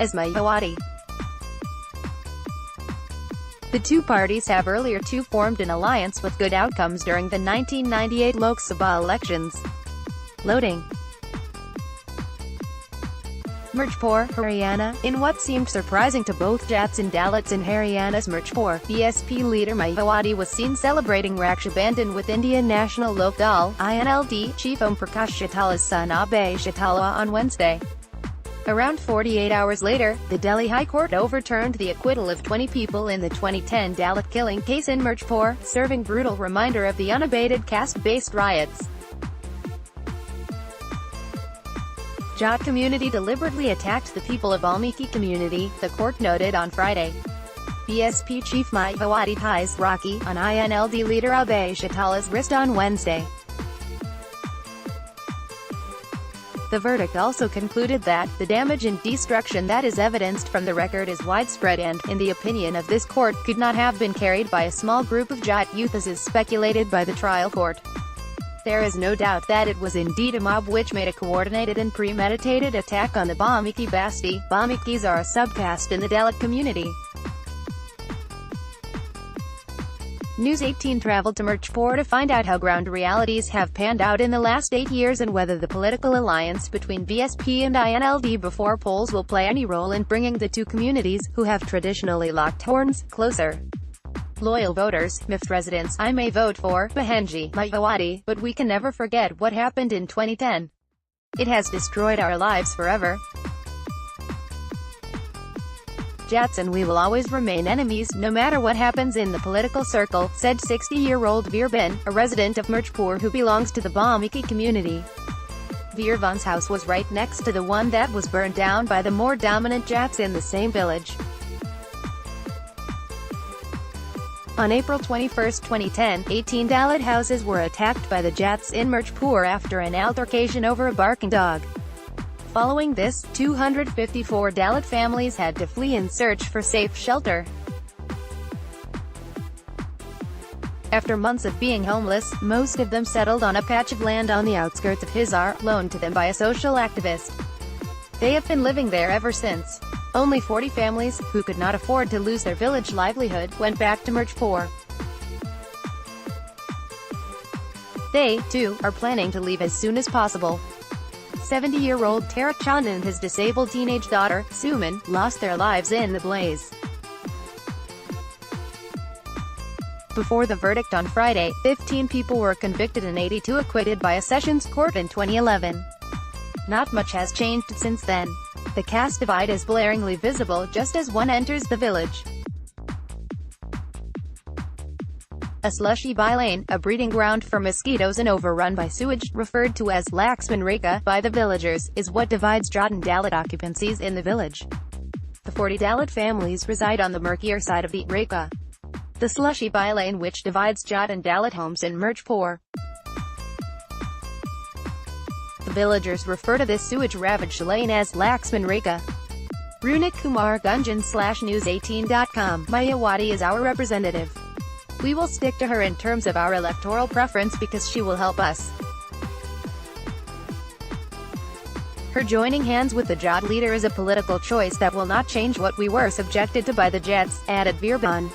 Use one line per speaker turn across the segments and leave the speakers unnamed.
as Mayawati. The two parties have earlier formed an alliance with good outcomes during the 1998 Lok Sabha elections. Loading. Mirchpur, Haryana. In what seemed surprising to both Jats and Dalits in Haryana's Mirchpur, BSP leader Mayawati was seen celebrating Raksha Bandhan with Indian National Lok Dal (INLD) chief Om Prakash Chautala's son Abhay Chautala on Wednesday. Around 48 hours later, the Delhi High Court overturned the acquittal of 20 people in the 2010 Dalit killing case in Mirchpur, serving brutal reminder of the unabated caste-based riots. Jat community deliberately attacked the people of Valmiki community, the court noted on Friday. BSP chief Mayawati ties Rakhi on INLD leader Abhay Chautala's wrist on Wednesday. The verdict also concluded that the damage and destruction that is evidenced from the record is widespread and, in the opinion of this court, could not have been carried by a small group of Jat youth as is speculated by the trial court. There is no doubt that it was indeed a mob which made a coordinated and premeditated attack on the Valmiki Basti. Valmikis are a subcaste in the Dalit community. News 18 traveled to Mirchpur to find out how ground realities have panned out in the last 8 years and whether the political alliance between BSP and INLD before polls will play any role in bringing the two communities, who have traditionally locked horns, closer. Loyal voters, MIFT residents, I may vote for Bahenji Mayawati, but we can never forget what happened in 2010. It has destroyed our lives forever. Jats and we will always remain enemies, no matter what happens in the political circle, said 60-year-old Veerban, a resident of Mirchpur who belongs to the Valmiki community. Veerban's house was right next to the one that was burned down by the more dominant Jats in the same village. On April 21, 2010, 18 Dalit houses were attacked by the Jats in Mirchpur after an altercation over a barking dog. Following this, 254 Dalit families had to flee in search for safe shelter. After months of being homeless, most of them settled on a patch of land on the outskirts of Hisar, loaned to them by a social activist. They have been living there ever since. Only 40 families, who could not afford to lose their village livelihood, went back to Mirchpur. They, too, are planning to leave as soon as possible. 70-year-old Tara Chand and his disabled teenage daughter, Suman, lost their lives in the blaze. Before the verdict on Friday, 15 people were convicted and 82 acquitted by a sessions court in 2011. Not much has changed since then. The caste divide is blaringly visible just as one enters the village. A slushy bylane, a breeding ground for mosquitoes and overrun by sewage, referred to as Lakshman Rekha by the villagers, is what divides Jat and Dalit occupancies in the village. The 40 Dalit families reside on the murkier side of the Rekha. The slushy bylane which divides Jat and Dalit homes in Mirchpur. The villagers refer to this sewage-ravaged lane as Lakshman Rekha. Runit Kumar Gunjan /News18.com. Mayawati is our representative. We will stick to her in terms of our electoral preference because she will help us. Her joining hands with the Jat leader is a political choice that will not change what we were subjected to by the Jats, added Veerban.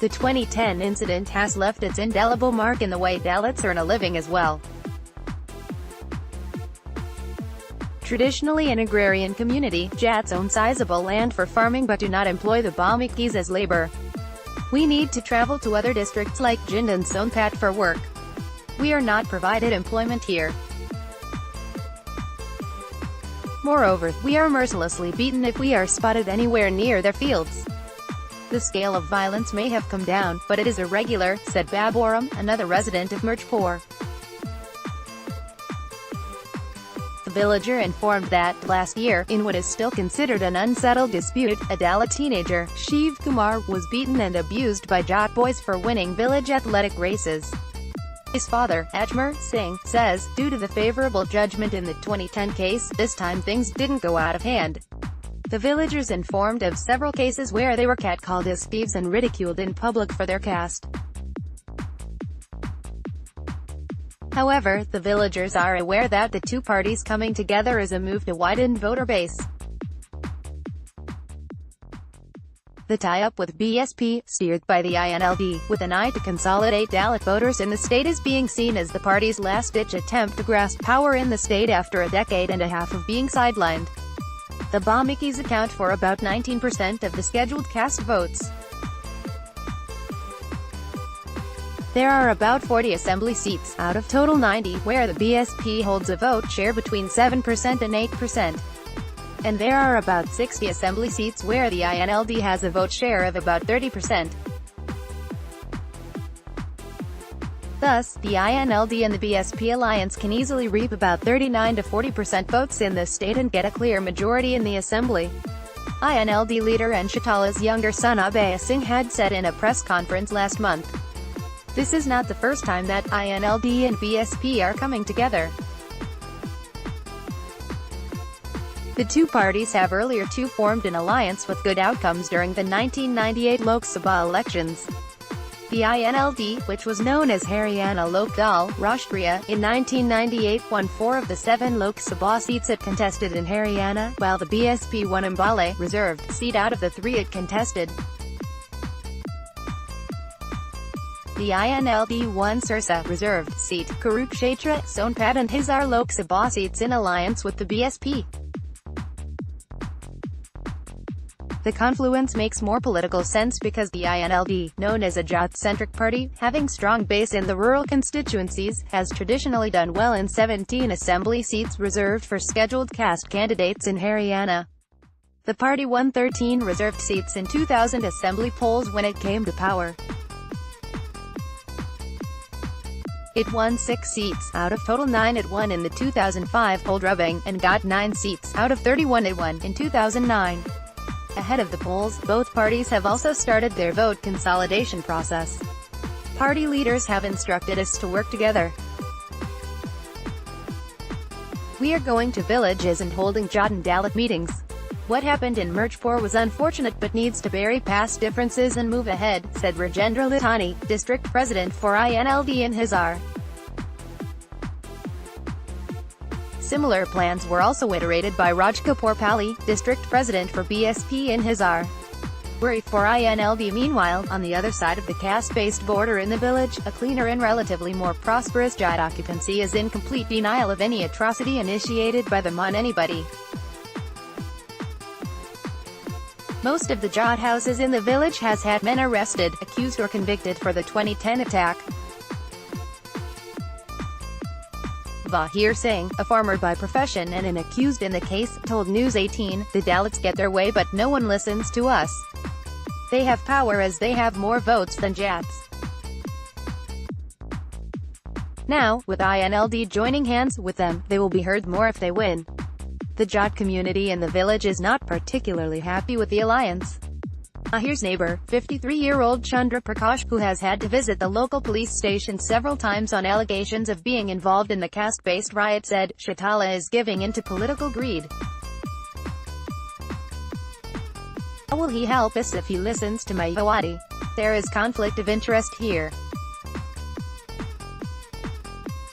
The 2010 incident has left its indelible mark in the way Dalits earn a living as well. Traditionally an agrarian community, Jats own sizable land for farming but do not employ the Valmikis as labor. We need to travel to other districts like Jind and Sonpat for work. We are not provided employment here. Moreover, we are mercilessly beaten if we are spotted anywhere near their fields. The scale of violence may have come down, but it is irregular, said Baburam, another resident of Mirchpur. The villager informed that, last year, in what is still considered an unsettled dispute, a Dalit teenager, Shiv Kumar, was beaten and abused by Jat boys for winning village athletic races. His father, Ajmer Singh, says, due to the favorable judgment in the 2010 case, this time things didn't go out of hand. The villagers informed of several cases where they were catcalled as thieves and ridiculed in public for their caste. However, the villagers are aware that the two parties coming together is a move to widen voter base. The tie-up with BSP, steered by the INLD, with an eye to consolidate Dalit voters in the state, is being seen as the party's last-ditch attempt to grasp power in the state after a decade and a half of being sidelined. The Bamikis account for about 19% of the scheduled caste votes. There are about 40 assembly seats, out of total 90, where the BSP holds a vote share between 7% and 8%. And there are about 60 assembly seats where the INLD has a vote share of about 30%. Thus, the INLD and the BSP alliance can easily reap about 39 to 40% votes in the state and get a clear majority in the assembly. INLD leader and Chautala's younger son Abhay Singh had said in a press conference last month, "This is not the first time that INLD and BSP are coming together." The two parties have earlier too formed an alliance with good outcomes during the 1998 Lok Sabha elections. The INLD, which was known as Haryana Lok Dal Rashtriya, in 1998 won 4 of the 7 Lok Sabha seats it contested in Haryana, while the BSP won Ambala, reserved seat out of the 3 it contested. The INLD won Sirsa, reserved seat, Kurukshetra, Sonpat and Hisar Lok Sabha seats in alliance with the BSP. The confluence makes more political sense because the INLD, known as a Jat-centric party, having strong base in the rural constituencies, has traditionally done well in 17 assembly seats reserved for scheduled caste candidates in Haryana. The party won 13 reserved seats in 2000 assembly polls when it came to power. It won 6 seats, out of total 9 it won in the 2005 poll drubbing, and got 9 seats, out of 31 it won, in 2009. Ahead of the polls, both parties have also started their vote consolidation process. Party leaders have instructed us to work together. We are going to villages and holding Jat and Dalit meetings. What happened in Mirchpur was unfortunate but needs to bury past differences and move ahead, said Rajendra Litani, district president for INLD in Hisar. Similar plans were also iterated by Raj Kapoor Pally, district president for BSP in Hisar. Worry for INLD. Meanwhile, on the other side of the caste-based border in the village, a cleaner and relatively more prosperous Jat occupancy is in complete denial of any atrocity initiated by them on anybody. Most of the Jat houses in the village has had men arrested, accused or convicted for the 2010 attack. Vahir Singh, a farmer by profession and an accused in the case, told News 18, "The Dalits get their way but no one listens to us. They have power as they have more votes than Jats. Now, with INLD joining hands with them, they will be heard more if they win." The Jat community in the village is not particularly happy with the alliance. Ahir's neighbor, 53-year-old Chandra Prakash, who has had to visit the local police station several times on allegations of being involved in the caste-based riot, said, "Chautala is giving in to political greed. How will he help us if he listens to Mayawati? There is conflict of interest here.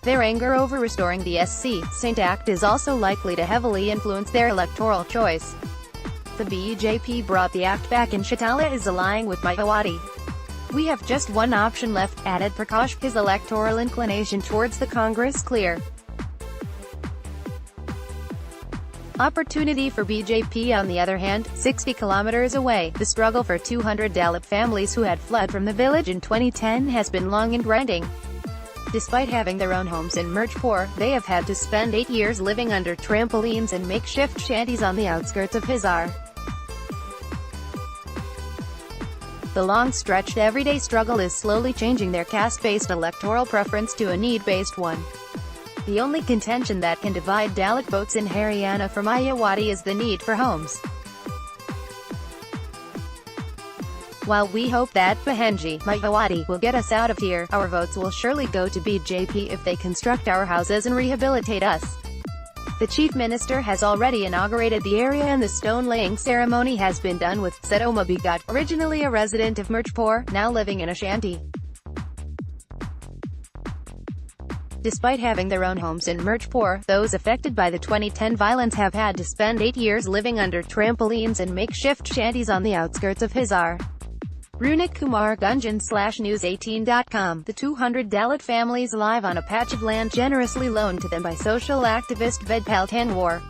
Their anger over restoring the SC Saint Act is also likely to heavily influence their electoral choice. The BJP brought the act back and Chautala is allying with Mayawati. We have just one option left," added Prakash, his electoral inclination towards the Congress clear. Opportunity for BJP on the other hand, 60 kilometers away, the struggle for 200 Dalit families who had fled from the village in 2010 has been long and grinding. Despite having their own homes in Mirchpur, they have had to spend 8 years living under trampolines and makeshift shanties on the outskirts of Hisar. The long-stretched everyday struggle is slowly changing their caste-based electoral preference to a need-based one. The only contention that can divide Dalit votes in Haryana for Mayawati is the need for homes. While we hope that Bahenji, Mayawati, will get us out of here, our votes will surely go to BJP if they construct our houses and rehabilitate us. The Chief Minister has already inaugurated the area and the stone-laying ceremony has been done with, said Oma Bigat, originally a resident of Mirchpur, now living in a shanty. Despite having their own homes in Mirchpur, those affected by the 2010 violence have had to spend 8 years living under trampolines and makeshift shanties on the outskirts of Hisar. Runik Kumar Gunjan /News18.com. The 200 Dalit families live on a patch of land generously loaned to them by social activist Vedpal Tanwar.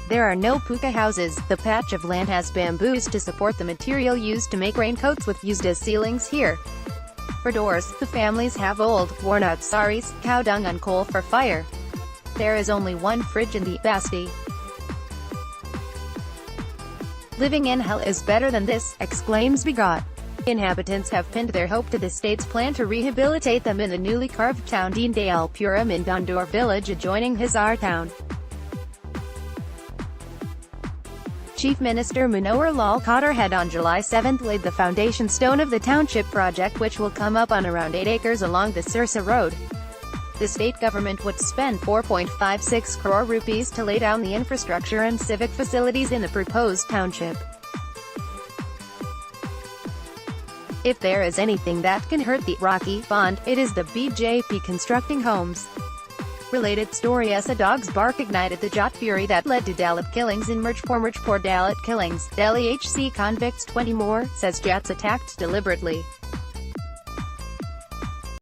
There are no puka houses. The patch of land has bamboos to support the material used to make raincoats with used as ceilings here. For doors, the families have old, worn-out saris, cow dung and coal for fire. There is only one fridge in the basti. Living in hell is better than this, exclaims Bigot. Inhabitants have pinned their hope to the state's plan to rehabilitate them in the newly carved town Deen Dayal Puram in Dandur village adjoining Hisar town. Chief Minister Manohar Lal Khattar had on July 7 laid the foundation stone of the township project, which will come up on around 8 acres along the Sirsa Road. The state government would spend 4.56 crore rupees to lay down the infrastructure and civic facilities in the proposed township. If there is anything that can hurt the Rakhi bond, it is the BJP constructing homes. Related story: as a dog's bark ignited the Jat fury that led to Dalit killings in Mirchpur Dalit killings, Delhi HC convicts 20 more, says Jats attacked deliberately.